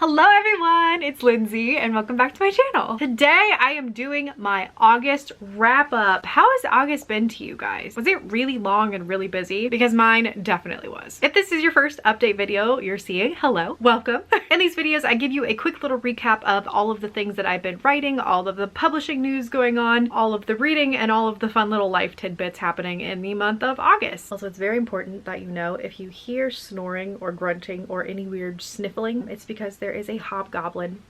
Hello everyone, it's Lindsay and welcome back to my channel. Today I am doing my August wrap up. How has August been to you guys? Was it really long and really busy? Because mine definitely was. If this is your first update video you're seeing, hello, welcome. In these videos I give you a quick little recap of all of the things that I've been writing, all of the publishing news going on, all of the reading, and all of the fun little life tidbits happening in the month of August. Also, it's very important that you know if you hear snoring or grunting or any weird sniffling, it's because there is a hobgoblin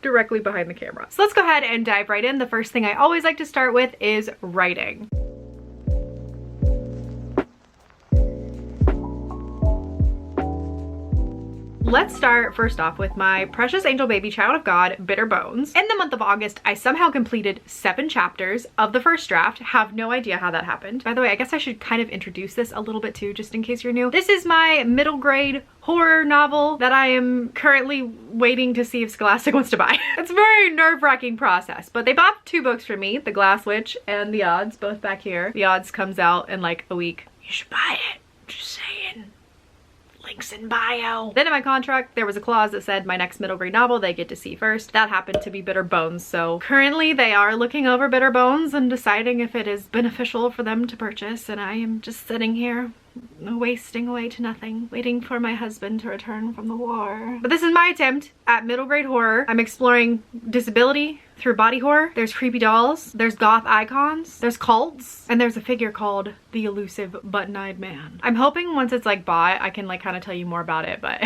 directly behind the camera. So let's go ahead and dive right in. The first thing I always like to start with is writing. Let's start first off with my precious angel baby child of God, Bitter Bones. In the month of August, I somehow completed 7 chapters of the first draft. Have no idea how that happened. By the way, I guess I should kind of introduce this a little bit too, just in case you're new. This is my middle grade horror novel that I am currently waiting to see if Scholastic wants to buy. It's a very nerve-wracking process, but they bought 2 books for me, The Glass Witch and The Odds, both back here. The Odds comes out in like a week. You should buy it, just saying. Links in bio. Then in my contract, there was a clause that said my next middle grade novel they get to see first. That happened to be Bitter Bones, so currently they are looking over Bitter Bones and deciding if it is beneficial for them to purchase, and I am just sitting here wasting away to nothing, waiting for my husband to return from the war. But this is my attempt at middle grade horror. I'm exploring disability through body horror. There's creepy dolls, there's goth icons, there's cults, and there's a figure called the elusive button-eyed man. I'm hoping once it's like bought, I can like kind of tell you more about it, but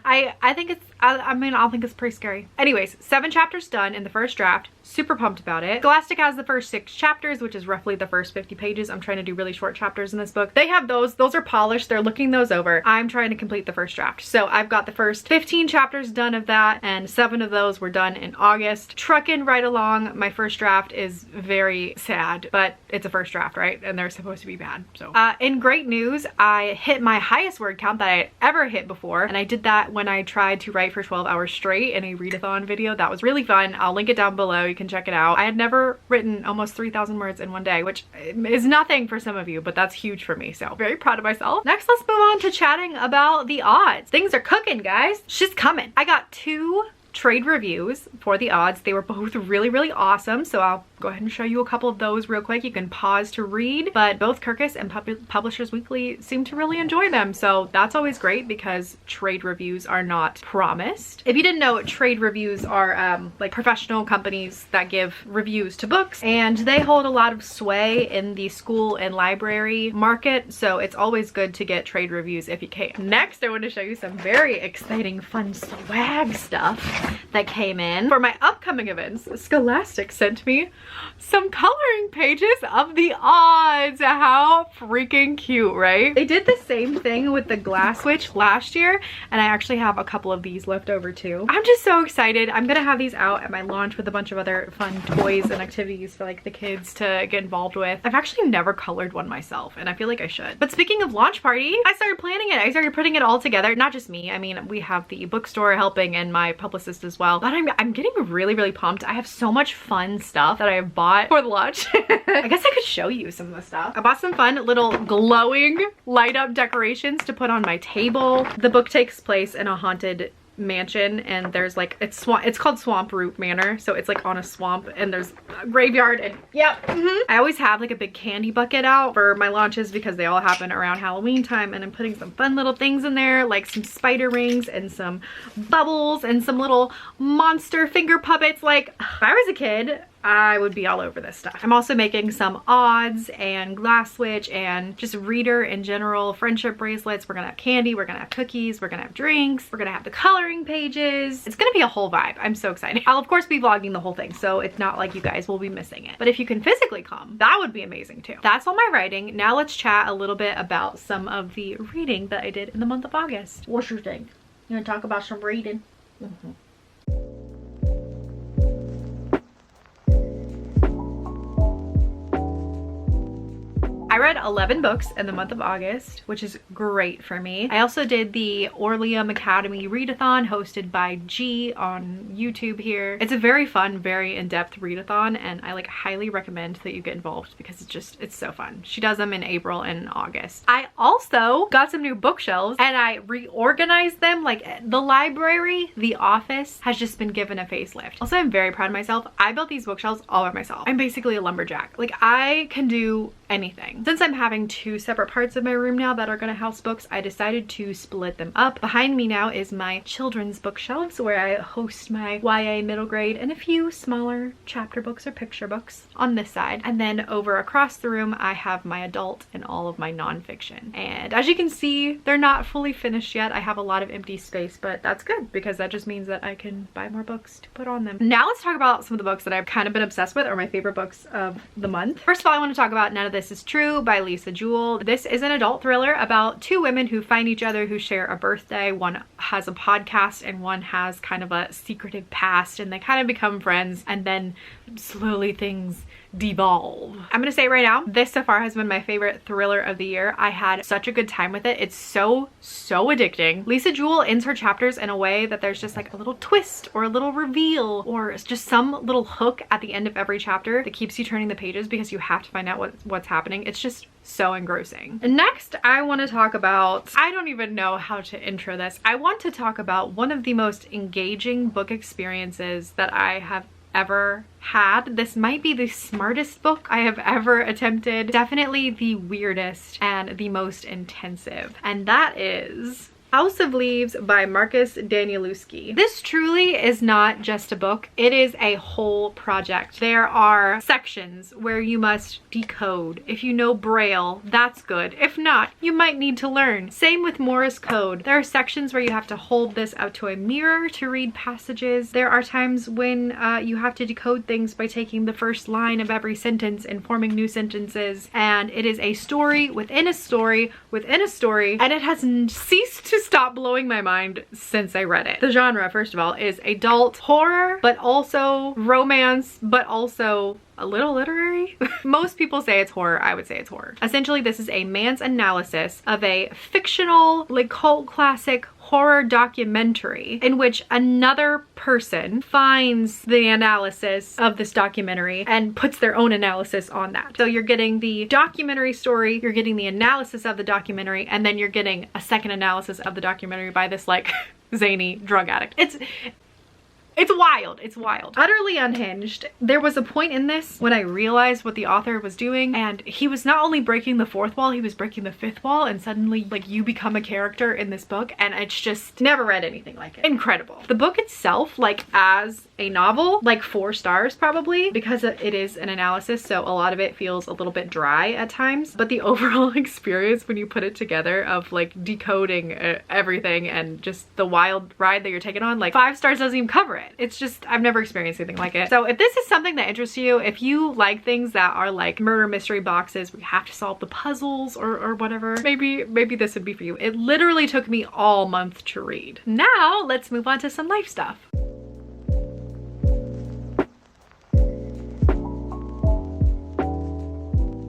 I think it's, I mean, I'll think it's pretty scary. Anyways, 7 chapters done in the first draft. Super pumped about it. Scholastic has the first 6 chapters, which is roughly the first 50 pages. I'm trying to do really short chapters in this book. They have those are polished. They're looking those over. I'm trying to complete the first draft. So I've got the first 15 chapters done of that, and 7 of those were done in August. Trucking right along. My first draft is very sad, but it's a first draft, right? And they're supposed to be bad. So in great news, I hit my highest word count that I had ever hit before, and I did that when I tried to write for 12 hours straight in a readathon video. That was really fun. I'll link it down below. You can check it out. I had never written almost 3,000 words in one day, which is nothing for some of you, but that's huge for me. So very proud of myself. Next, let's move on to chatting about the odds. Things are cooking, guys. Shit's coming. I got 2 trade reviews for the odds. They were both really awesome, so I'll go ahead and show you a couple of those real quick. You can pause to read, but both Kirkus and Publishers Weekly seem to really enjoy them, so that's always great because trade reviews are not promised. If you didn't know, trade reviews are like professional companies that give reviews to books, and they hold a lot of sway in the school and library market, so it's always good to get trade reviews if you can. Next, I want to show you some very exciting, fun swag stuff that came in for my upcoming events. Scholastic sent me some coloring pages of the odds. How freaking cute, right? They did the same thing with the Glass Witch last year, and I actually have a couple of these left over too. I'm just so excited. I'm gonna have these out at my launch with a bunch of other fun toys and activities for like the kids to get involved with. I've actually never colored one myself, and I feel like I should. But speaking of launch party, I started planning it. I started putting it all together. Not just me. I mean, we have the bookstore helping and my publicist as well. But I'm getting really pumped. I have so much fun stuff that I have bought for the launch. I guess I could show you some of the stuff. I bought some fun little glowing light up decorations to put on my table. The book takes place in a haunted mansion, and there's like it's called Swamp Root Manor, so it's like on a swamp, and there's a graveyard, and yep. I always have like a big candy bucket out for my launches because they all happen around Halloween time, and I'm putting some fun little things in there like some spider rings and some bubbles and some little monster finger puppets. Like if I was a kid, I would be all over this stuff. I'm also making some odds and Glass Witch and just reader in general friendship bracelets. We're gonna have candy, we're gonna have cookies, we're gonna have drinks, we're gonna have the coloring pages. It's gonna be a whole vibe. I'm so excited. I'll of course be vlogging the whole thing, so it's not like you guys will be missing it. But if you can physically come, that would be amazing too. That's all my writing. Now let's chat a little bit about some of the reading that I did in the month of August. What's your thing? You wanna talk about some reading? I I read 11 books in the month of August, which is great for me. I also did the Orleum Academy readathon hosted by G on YouTube here. It's a very fun, very in-depth readathon, and I like highly recommend that you get involved because it's so fun. She does them in April and August. I also got some new bookshelves and I reorganized them. Like the library, the office has just been given a facelift. Also, I'm very proud of myself. I built these bookshelves all by myself. I'm basically a lumberjack. Like I can do anything. Since I'm having two separate parts of my room now that are gonna house books, I decided to split them up. Behind me now is my children's bookshelves where I host my YA middle grade and a few smaller chapter books or picture books on this side. And then over across the room, I have my adult and all of my nonfiction. And as you can see, they're not fully finished yet. I have a lot of empty space, but that's good because that just means that I can buy more books to put on them. Now let's talk about some of the books that I've kind of been obsessed with or my favorite books of the month. First of all, I want to talk about None of This Is True by Lisa Jewell. This is an adult thriller about two women who find each other, who share a birthday. One has a podcast and one has kind of a secretive past, and they kind of become friends, and then slowly things devolve. I'm gonna say right now, this so far has been my favorite thriller of the year. I had such a good time with it. It's so addicting. Lisa Jewell ends her chapters in a way that there's just like a little twist or a little reveal or it's just some little hook at the end of every chapter that keeps you turning the pages because you have to find out what's happening. It's just so engrossing. And next, I want to talk about, I don't even know how to intro this. I want to talk about one of the most engaging book experiences that I have ever had. This might be the smartest book I have ever attempted. Definitely the weirdest and the most intensive. And that is House of Leaves by Marcus Danielewski. This truly is not just a book, it is a whole project. There are sections where you must decode. If you know Braille, that's good. If not, you might need to learn. Same with Morse code. There are sections where you have to hold this out to a mirror to read passages. There are times when you have to decode things by taking the first line of every sentence and forming new sentences. And it is a story within a story within a story, and it has ceased to stop blowing my mind since I read it. The genre, first of all, is adult horror, but also romance, but also a little literary. Most people say it's horror. I would say it's horror. Essentially, this is a man's analysis of a fictional, like cult classic horror documentary in which another person finds the analysis of this documentary and puts their own analysis on that. So you're getting the documentary story, you're getting the analysis of the documentary, and then you're getting a second analysis of the documentary by this like zany drug addict. It's wild. It's wild. Utterly unhinged. There was a point in this when I realized what the author was doing, and he was not only breaking the fourth wall, he was breaking the fifth wall, and suddenly like you become a character in this book, and it's just never read anything like it. Incredible. The book itself, like as a novel, like 4 stars probably, because it is an analysis, so a lot of it feels a little bit dry at times, but the overall experience when you put it together of like decoding everything and just the wild ride that you're taking on, like 5 stars doesn't even cover it. It's just, I've never experienced anything like it. So if this is something that interests you, if you like things that are like murder mystery boxes where you have to solve the puzzles or whatever, maybe this would be for you. It literally took me all month to read. Now let's move on to some life stuff.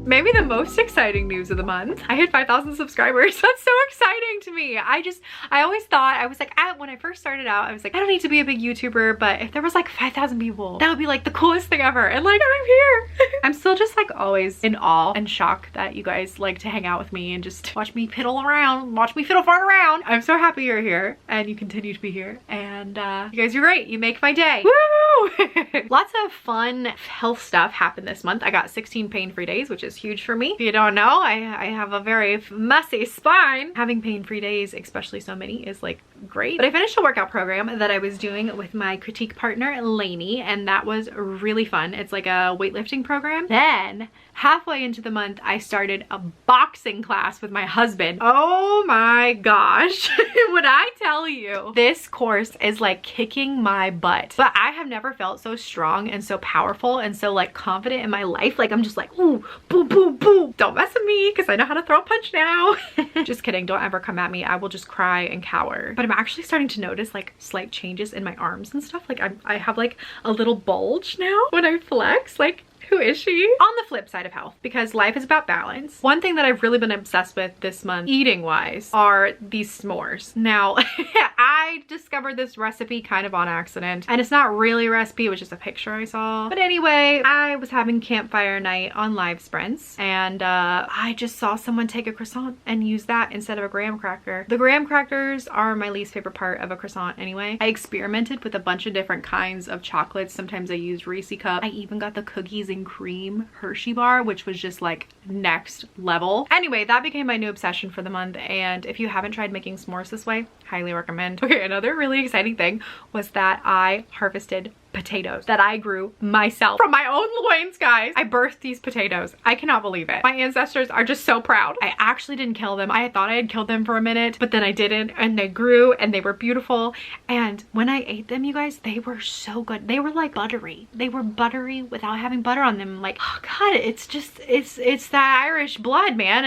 Maybe the most exciting news of the month. I hit 5,000 subscribers. That's so exciting to me. I always thought, I was like, when I first started out, I was like, I don't need to be a big YouTuber, but if there was like 5,000 people, that would be like the coolest thing ever. And like, I'm here. I'm still just like always in awe and shock that you guys like to hang out with me and just watch me fiddle around, watch me fiddle fart around. I'm so happy you're here and you continue to be here. And you guys are great. You make my day. Woo! Lots of fun health stuff happened this month. I got 16 pain-free days, which is huge for me. If you don't know, I have a very messy spine. Having pain-free days, especially so many, is like great. But I finished a workout program that I was doing with my critique partner Lainey, and that was really fun. It's like a weightlifting program. Then halfway into the month, I started a boxing class with my husband. Oh my gosh. When I tell you, this course is like kicking my butt. But I have never felt so strong and so powerful and so like confident in my life. Like I'm just like, ooh, boom, boom, boom. Don't mess with me because I know how to throw a punch now. Just kidding. Don't ever come at me. I will just cry and cower. But I'm actually starting to notice like slight changes in my arms and stuff. Like I have like a little bulge now when I flex. Like Who is she? On the flip side of health, because life is about balance, one thing that I've really been obsessed with this month, eating wise, are these s'mores. Now, I discovered this recipe kind of on accident, and it's not really a recipe, it was just a picture I saw. But anyway, I was having campfire night on Live Sprints, and I just saw someone take a croissant and use that instead of a graham cracker. The graham crackers are my least favorite part of a croissant anyway. I experimented with a bunch of different kinds of chocolates. Sometimes I used Reese Cup. I even got the cookies and cream Hershey bar, which was just like next level. Anyway, that became my new obsession for the month, and if you haven't tried making s'mores this way, highly recommend. Okay, another really exciting thing was that I harvested potatoes that I grew myself from my own loins, guys. I birthed these potatoes. I cannot believe it. My ancestors are just so proud. I actually didn't kill them. I thought I had killed them for a minute, but then I didn't, and they grew and they were beautiful. And when I ate them, you guys, they were so good. They were like buttery. They were buttery without having butter on them. Like, oh God, it's just, it's that Irish blood, man.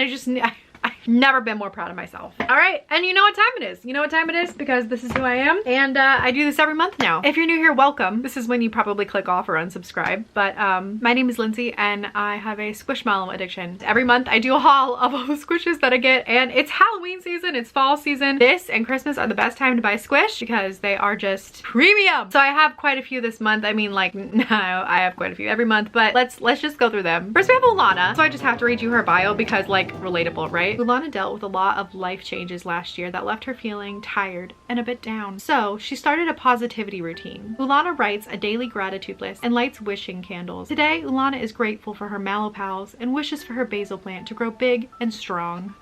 I've never been more proud of myself. All right, and you know what time it is. You know what time it is, because this is who I am, and I do this every month now. If you're new here, welcome. This is when you probably click off or unsubscribe, but my name is Lindsay, and I have a Squishmallow addiction. Every month I do a haul of all the squishes that I get, and it's Halloween season, it's fall season. This and Christmas are the best time to buy squish because they are just premium. So I have quite a few this month. I mean, like, no, I have quite a few every month, but let's just go through them. First we have Ulana, so I just have to read you her bio because, like, relatable, right? Ulana dealt with a lot of life changes last year that left her feeling tired and a bit down. So she started a positivity routine. Ulana writes a daily gratitude list and lights wishing candles. Today, Ulana is grateful for her mallow pals and wishes for her basil plant to grow big and strong.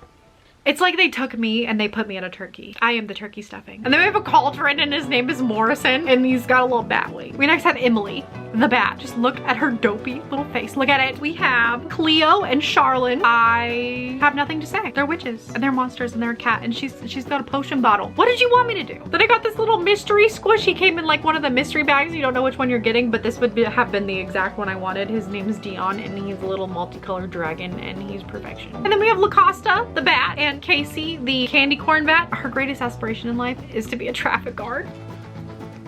It's like they took me and they put me in a turkey. I am the turkey stuffing. And then we have a cauldron and his name is Morrison and he's got a little bat wing. We next have Emily, the bat. Just look at her dopey little face. Look at it. We have Cleo and Charlene. I have nothing to say. They're witches and they're monsters and they're a cat and she's got a potion bottle. What did you want me to do? Then I got this little mystery squish. He came in like one of the mystery bags. You don't know which one you're getting, but this would have been the exact one I wanted. His name is Dion and he's a little multicolored dragon and he's perfection. And then we have LaCosta, the bat, and Casey, the candy corn bat. Her greatest aspiration in life is to be a traffic guard.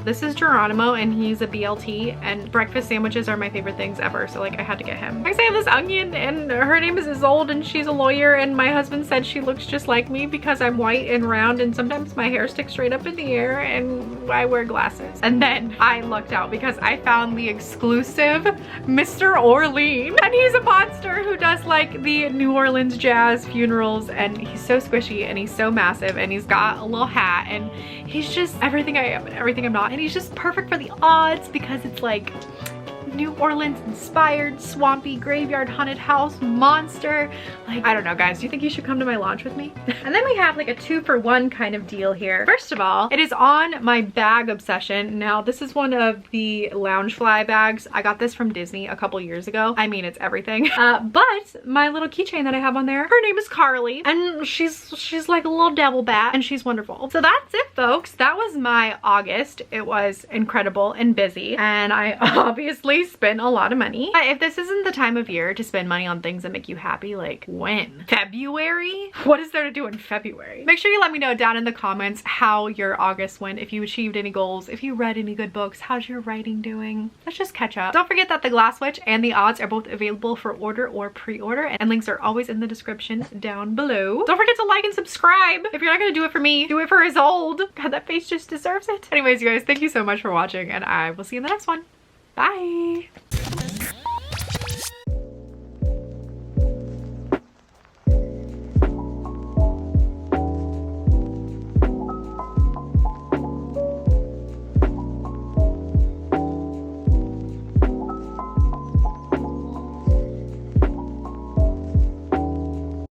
This is Geronimo and he's a BLT and breakfast sandwiches are my favorite things ever, so like I had to get him. Next I have this onion and her name is Isolde and she's a lawyer and my husband said she looks just like me because I'm white and round and sometimes my hair sticks straight up in the air and I wear glasses. And then I lucked out because I found the exclusive Mr. Orlean and he's a monster who does like the New Orleans jazz funerals and he's so squishy and he's so massive and he's got a little hat and he's just everything I am and everything I'm not. And he's just perfect for the odds because it's like New Orleans inspired, swampy, graveyard, haunted house, monster. Like, I don't know, guys. Do you think you should come to my launch with me? And then we have like a 2-for-1 kind of deal here. First of all, it is on my bag obsession. Now, this is one of the Loungefly bags. I got this from Disney a couple years ago. I mean, it's everything. But my little keychain that I have on there, her name is Carly, and she's like a little devil bat, and she's wonderful. So that's it, folks. That was my August. It was incredible and busy, and I obviously spent a lot of money. If this isn't the time of year to spend money on things that make you happy, like when? February? What is there to do in February? Make sure you let me know down in the comments how your August went, if you achieved any goals, if you read any good books, how's your writing doing? Let's just catch up. Don't forget that the Glass Witch and the Odds are both available for order or pre-order, and links are always in the description down below. Don't forget to like and subscribe. If you're not gonna do it for me, do it for Isolde. God, that face just deserves it. Anyways, you guys, thank you so much for watching, and I will see you in the next one. Bye.